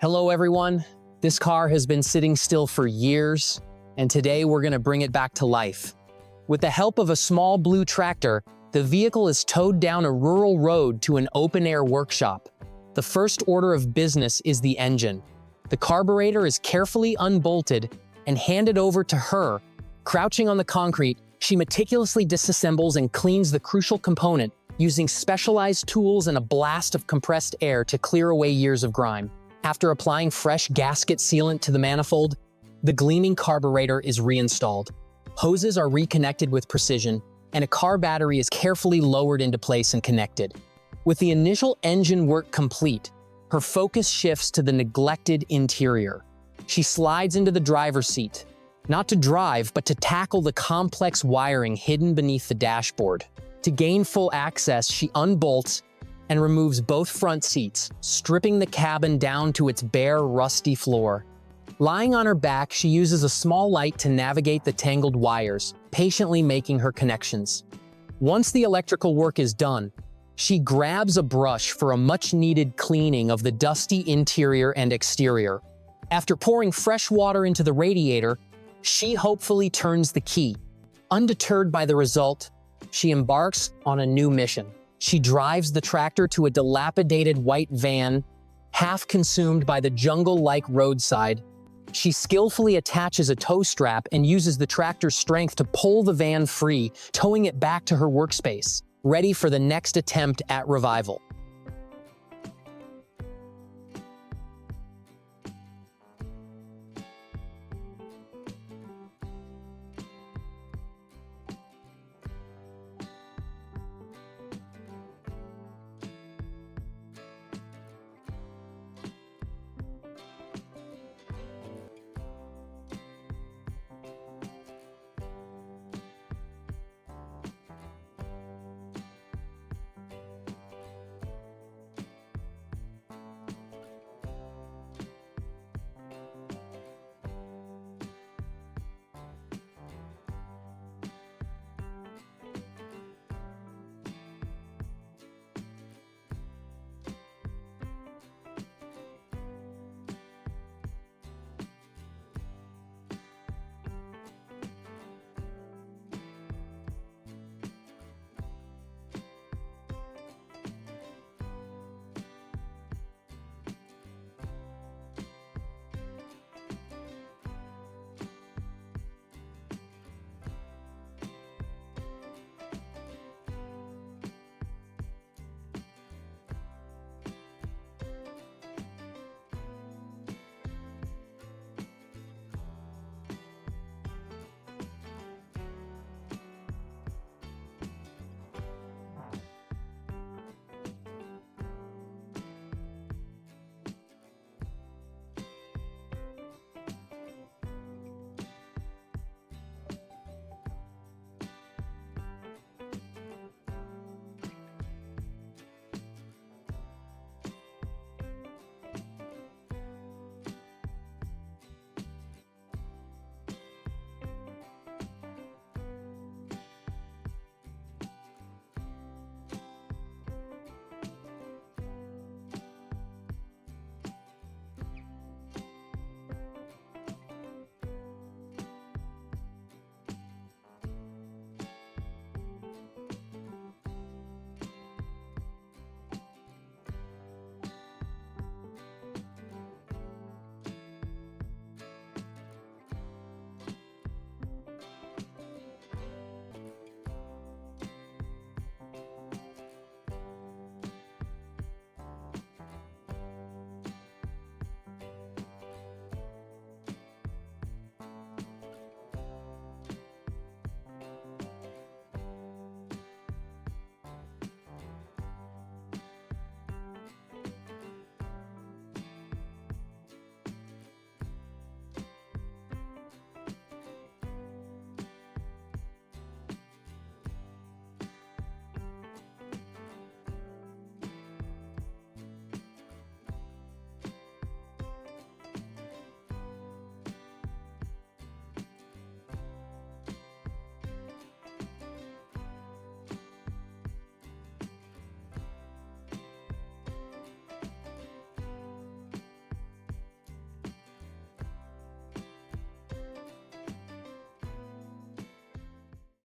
Hello everyone. This car has been sitting still for years, and today we're going to bring it back to life. With the help of a small blue tractor, the vehicle is towed down a rural road to an open-air workshop. The first order of business is the engine. The carburetor is carefully unbolted and handed over to her. Crouching on the concrete, she meticulously disassembles and cleans the crucial component, using specialized tools and a blast of compressed air to clear away years of grime. After applying fresh gasket sealant to the manifold, the gleaming carburetor is reinstalled. Hoses are reconnected with precision, and a car battery is carefully lowered into place and connected. With the initial engine work complete, her focus shifts to the neglected interior. She slides into the driver's seat, not to drive, but to tackle the complex wiring hidden beneath the dashboard. To gain full access, she unbolts and removes both front seats, stripping the cabin down to its bare, rusty floor. Lying on her back, she uses a small light to navigate the tangled wires, patiently making her connections. Once the electrical work is done, she grabs a brush for a much-needed cleaning of the dusty interior and exterior. After pouring fresh water into the radiator, she hopefully turns the key. Undeterred by the result, she embarks on a new mission. She drives the tractor to a dilapidated white van, half consumed by the jungle-like roadside. She skillfully attaches a tow strap and uses the tractor's strength to pull the van free, towing it back to her workspace, ready for the next attempt at revival.